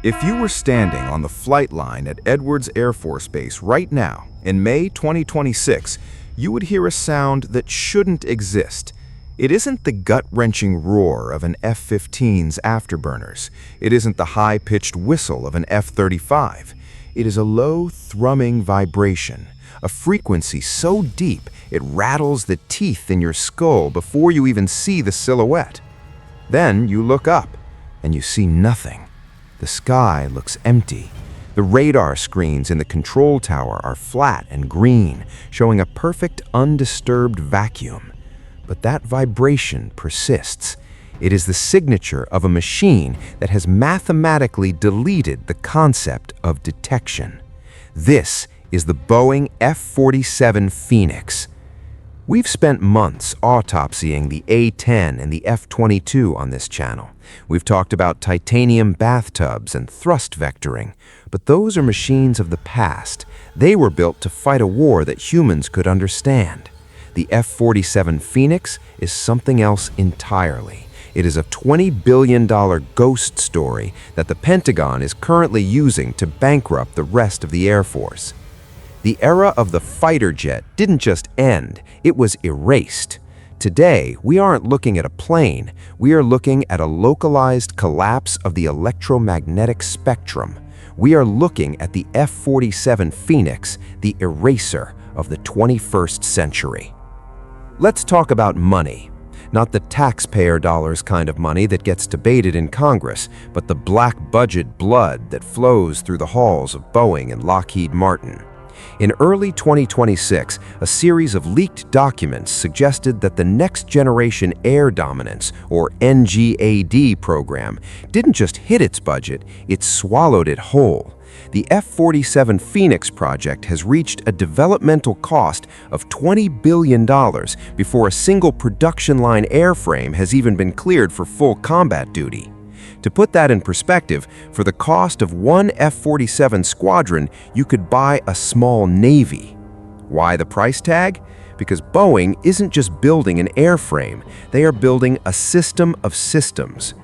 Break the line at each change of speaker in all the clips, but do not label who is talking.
If you were standing on the flight line at Edwards Air Force Base right now, in May 2026, you would hear a sound that shouldn't exist. It isn't the gut-wrenching roar of an F-15's afterburners. It isn't the high-pitched whistle of an F-35. It is a low, thrumming vibration, a frequency so deep it rattles the teeth in your skull before you even see the silhouette. Then you look up, and you see nothing. The sky looks empty. The radar screens in the control tower are flat and green, showing a perfect, undisturbed vacuum. But that vibration persists. It is the signature of a machine that has mathematically deleted the concept of detection. This is the Boeing F-47 Phoenix. We've spent months autopsying the A-10 and the F-22 on this channel. We've talked about titanium bathtubs and thrust vectoring, but those are machines of the past. They were built to fight a war that humans could understand. The F-47 Phoenix is something else entirely. It is a $20 billion ghost story that the Pentagon is currently using to bankrupt the rest of the Air Force. The era of the fighter jet didn't just end, it was erased. Today, we aren't looking at a plane, we are looking at a localized collapse of the electromagnetic spectrum. We are looking at the F-47 Phoenix, the eraser of the 21st century. Let's talk about money. Not the taxpayer dollars kind of money that gets debated in Congress, but the black budget blood that flows through the halls of Boeing and Lockheed Martin. In early 2026, a series of leaked documents suggested that the Next Generation Air Dominance, or NGAD program, didn't just hit its budget, it swallowed it whole. The F-47 Phoenix project has reached a developmental cost of $20 billion before a single production line airframe has even been cleared for full combat duty. To put that in perspective, for the cost of one F-47 squadron, you could buy a small navy. Why the price tag? Because Boeing isn't just building an airframe, they are building a system of systems.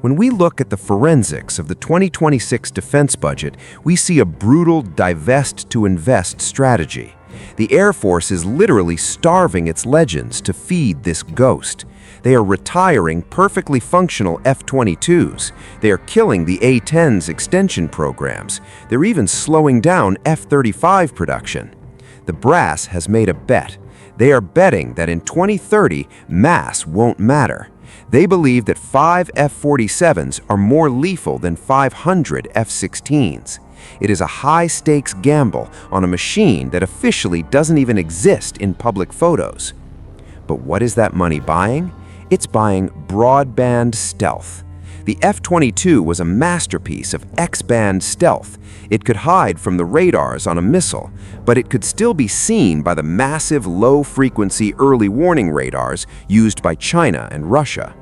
When we look at the forensics of the 2026 defense budget, we see a brutal divest to invest strategy. The Air Force is literally starving its legends to feed this ghost. They are retiring perfectly functional F-22s. They are killing the A-10's extension programs. They're even slowing down F-35 production. The brass has made a bet. They are betting that in 2030, mass won't matter. They believe that 5 F-47s are more lethal than 500 F-16s. It is a high-stakes gamble on a machine that officially doesn't even exist in public photos. But what is that money buying? It's buying broadband stealth. The F-22 was a masterpiece of X-band stealth. It could hide from the radars on a missile, but it could still be seen by the massive low-frequency early warning radars used by China and Russia.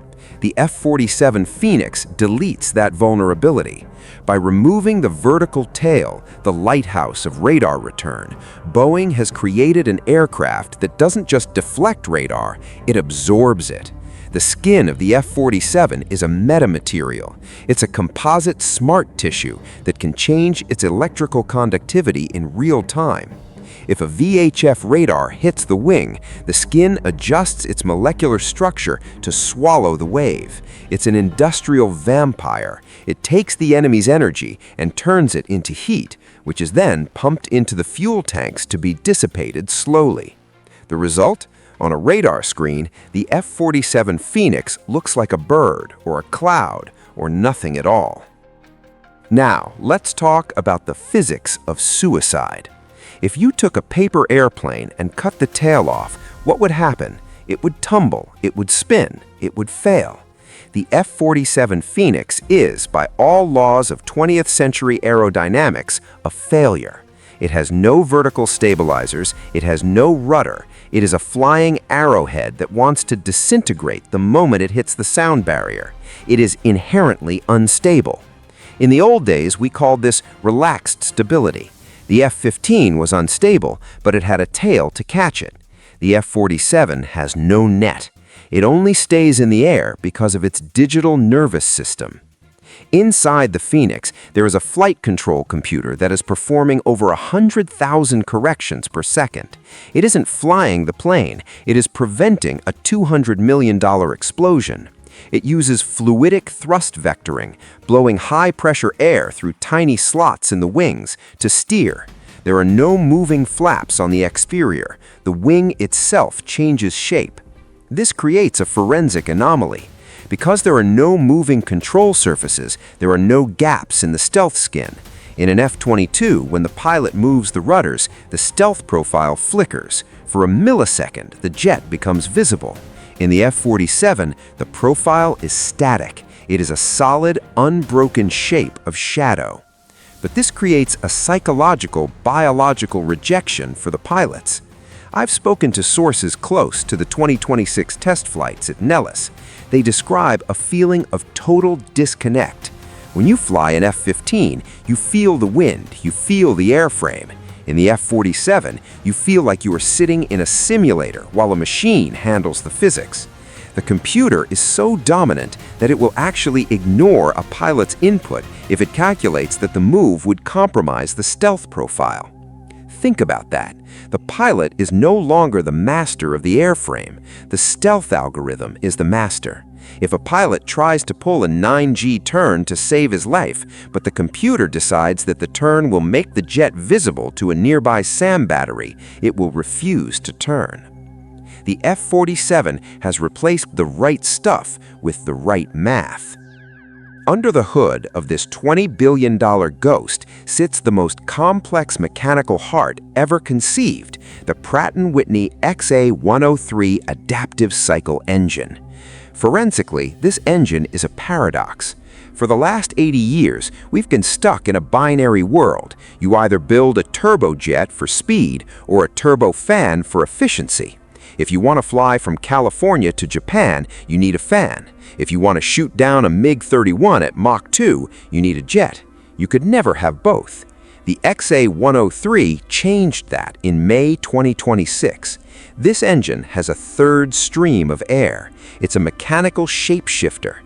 The F-47 Phoenix deletes that vulnerability. By removing the vertical tail, the lighthouse of radar return, Boeing has created an aircraft that doesn't just deflect radar, it absorbs it. The skin of the F-47 is a metamaterial. It's a composite smart tissue that can change its electrical conductivity in real time. If a VHF radar hits the wing, the skin adjusts its molecular structure to swallow the wave. It's an industrial vampire. It takes the enemy's energy and turns it into heat, which is then pumped into the fuel tanks to be dissipated slowly. The result? On a radar screen, the F-47 Phoenix looks like a bird or a cloud or nothing at all. Now, let's talk about the physics of suicide. If you took a paper airplane and cut the tail off, what would happen? It would tumble, it would spin, it would fail. The F-47 Phoenix is, by all laws of 20th century aerodynamics, a failure. It has no vertical stabilizers, it has no rudder. It is a flying arrowhead that wants to disintegrate the moment it hits the sound barrier. It is inherently unstable. In the old days, we called this relaxed stability. The F-15 was unstable, but it had a tail to catch it. The F-47 has no net. It only stays in the air because of its digital nervous system.
Inside the Phoenix, there is a flight control computer that is performing over 100,000 corrections per second. It isn't flying the plane, it is preventing a $200 million explosion. It uses fluidic thrust vectoring, blowing high-pressure air through tiny slots in the wings to steer. There are no moving flaps on the exterior. The wing itself changes shape. This creates a forensic anomaly. Because there are no moving control surfaces, there are no gaps in the stealth skin. In an F-22, when the pilot moves the rudders, the stealth profile flickers. For a millisecond, the jet becomes visible. In the F-47, the profile is static. It is a solid, unbroken shape of shadow. But this creates a psychological, biological rejection for the pilots. I've spoken to sources close to the 2026 test flights at Nellis. They describe a feeling of total disconnect. When you fly an F-15, you feel the wind, you feel the airframe. In the F-47, you feel like you are sitting in a simulator while a machine handles the physics. The computer is so dominant that it will actually ignore a pilot's input if it calculates that the move would compromise the stealth profile. Think about that. The pilot is no longer the master of the airframe. The stealth algorithm is the master. If a pilot tries to pull a 9G turn to save his life, but the computer decides that the turn will make the jet visible to a nearby SAM battery, it will refuse to turn. The F-47 has replaced the right stuff with the right math. Under the hood of this $20 billion ghost sits the most complex mechanical heart ever conceived, the Pratt & Whitney XA103 adaptive cycle engine. Forensically, this engine is a paradox. For the last 80 years, we've been stuck in a binary world. You either build a turbojet for speed or a turbofan for efficiency. If you want to fly from California to Japan, you need a fan. If you want to shoot down a MiG-31 at Mach 2, you need a jet. You could never have both. The XA103 changed that in May 2026. This engine has a third stream of air. It's a mechanical shapeshifter.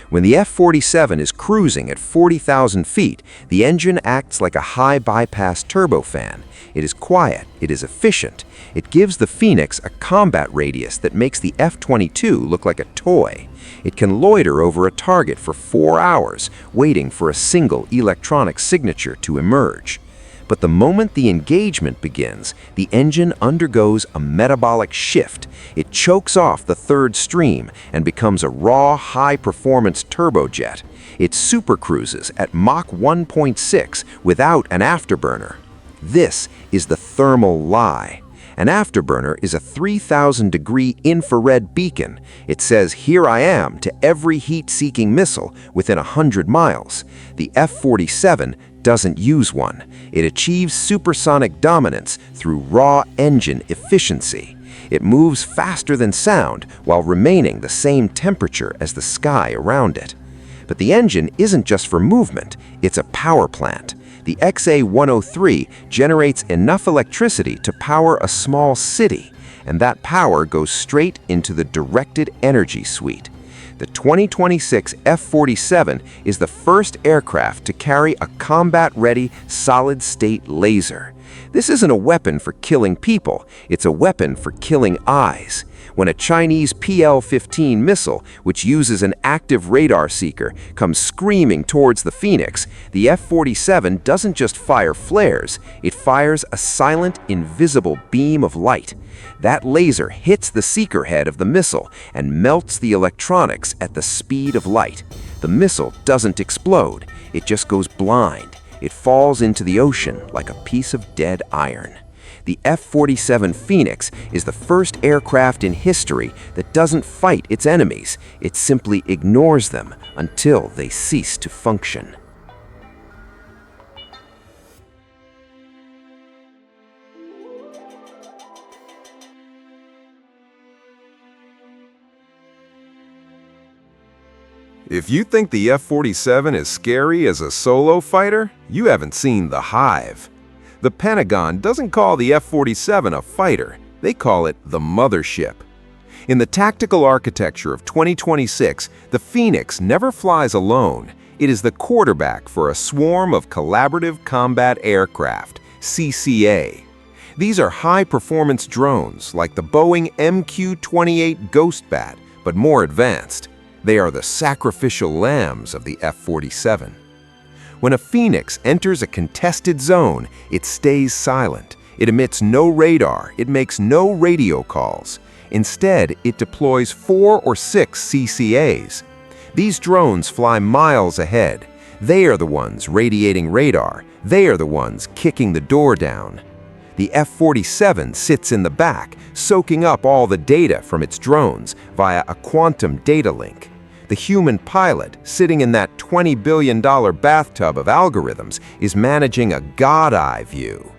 When the F-47 is cruising at 40,000 feet, the engine acts like a high-bypass turbofan. It is quiet, it is efficient. It gives the Phoenix a combat radius that makes the F-22 look like a toy. It can loiter over a target for 4 hours, waiting for a single electronic signature to emerge. But the moment the engagement begins, the engine undergoes a metabolic shift. It chokes off the third stream and becomes a raw, high-performance turbojet. It supercruises at Mach 1.6 without an afterburner. This is the thermal lie. An afterburner is a 3,000-degree infrared beacon. It says, "Here I am," to every heat-seeking missile within 100 miles. The F-47 doesn't use one. It achieves supersonic dominance through raw engine efficiency. It moves faster than sound while remaining the same temperature as the sky around it. But the engine isn't just for movement, it's a power plant. The XA103 generates enough electricity to power a small city, and that power goes straight into the directed energy suite. The 2026 F-47 is the first aircraft to carry a combat-ready solid-state laser. This isn't a weapon for killing people, it's a weapon for killing eyes. When a Chinese PL-15 missile, which uses an active radar seeker, comes screaming towards the Phoenix, the F-47 doesn't just fire flares, it fires a silent, invisible beam of light. That laser hits the seeker head of the missile and melts the electronics at the speed of light. The missile doesn't explode, it just goes blind. It falls into the ocean like a piece of dead iron. The F-47 Phoenix is the first aircraft in history that doesn't fight its enemies. It simply ignores them until they cease to function.
If you think the F-47 is scary as a solo fighter, you haven't seen the Hive. The Pentagon doesn't call the F-47 a fighter, they call it the Mothership. In the tactical architecture of 2026, the Phoenix never flies alone.
It is the quarterback for a swarm of collaborative combat aircraft, CCA. These are high-performance drones like the Boeing MQ-28 Ghostbat, but more advanced. They are the sacrificial lambs of the F-47. When a Phoenix enters a contested zone, it stays silent. It emits no radar. It makes no radio calls. Instead, it deploys 4 or 6 CCAs. These drones fly miles ahead. They are the ones radiating radar. They are the ones kicking the door down. The F-47 sits in the back, soaking up all the data from its drones via a quantum data link. The human pilot, sitting in that $20 billion bathtub of algorithms, is managing a God-eye view.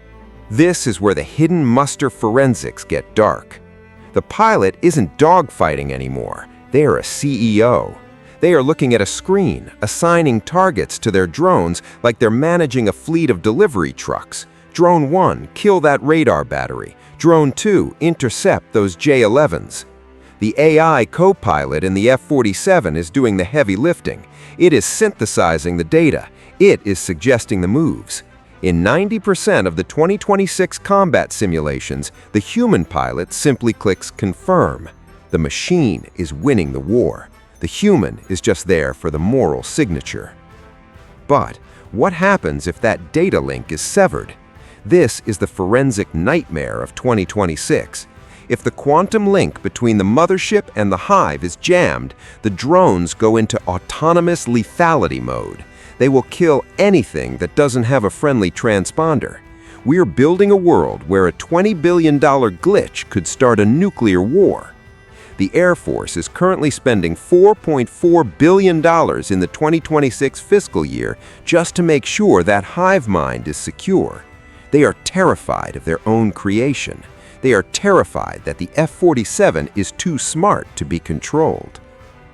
This is where the hidden muster forensics get dark. The pilot isn't dogfighting anymore. They are a CEO. They are looking at a screen, assigning targets to their drones like they're managing a fleet of delivery trucks. Drone 1, kill that radar battery. Drone 2, intercept those J-11s. The AI co-pilot in the F-47 is doing the heavy lifting. It is synthesizing the data. It is suggesting the moves. In 90% of the 2026 combat simulations, the human pilot simply clicks confirm. The machine is winning the war. The human is just there for the moral signature. But what happens if that data link is severed? This is the forensic nightmare of 2026. If the quantum link between the mothership and the Hive is jammed, the drones go into autonomous lethality mode. They will kill anything that doesn't have a friendly transponder. We're building a world where a $20 billion glitch could start a nuclear war. The Air Force is currently spending $4.4 billion in the 2026 fiscal year just to make sure that Hive Mind is secure. They are terrified of their own creation. They are terrified that the F-47 is too smart to be controlled.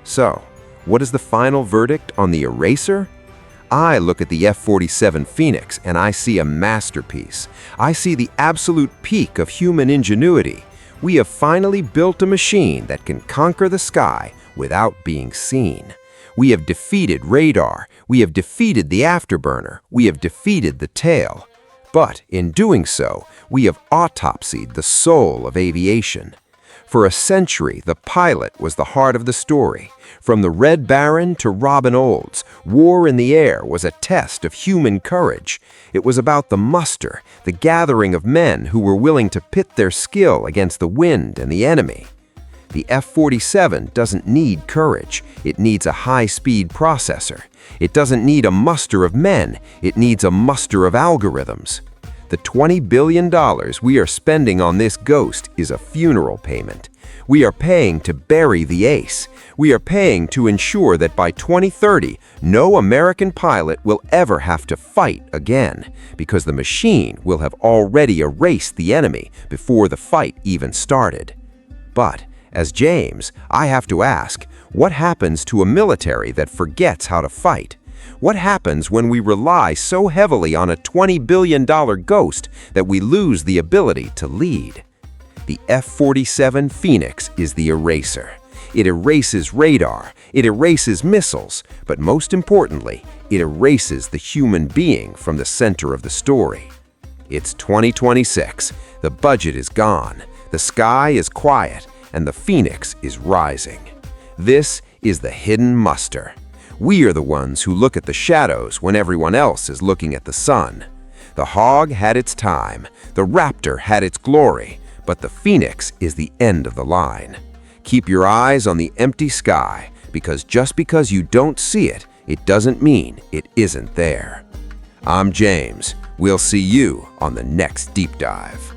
So, what is the final verdict on the eraser? I look at the F-47 Phoenix and I see a masterpiece. I see the absolute peak of human ingenuity. We have finally built a machine that can conquer the sky without being seen. We have defeated radar. We have defeated the afterburner. We have defeated the tail. But in doing so, we have autopsied the soul of aviation. For a century, the pilot was the heart of the story. From the Red Baron to Robin Olds, war in the air was a test of human courage. It was about the muster, the gathering of men who were willing to pit their skill against the wind and the enemy. The F-47 doesn't need courage. It needs a high-speed processor. It doesn't need a muster of men. It needs a muster of algorithms. The $20 billion we are spending on this ghost is a funeral payment. We are paying to bury the ace. We are paying to ensure that by 2030, no American pilot will ever have to fight again, because the machine will have already erased the enemy before the fight even started. But as James, I have to ask, what happens to a military that forgets how to fight? What happens when we rely so heavily on a $20 billion ghost that we lose the ability to lead? The F-47 Phoenix is the eraser. It erases radar, it erases missiles, but most importantly, it erases the human being from the center of the story. It's 2026, the budget is gone, the sky is quiet, and the Phoenix is rising. This is the hidden muster. We are the ones who look at the shadows when everyone else is looking at the sun. The Hog had its time, the Raptor had its glory, but the Phoenix is the end of the line. Keep your eyes on the empty sky, because just because you don't see it, it doesn't mean it isn't there. I'm James. We'll see you on the next Deep Dive.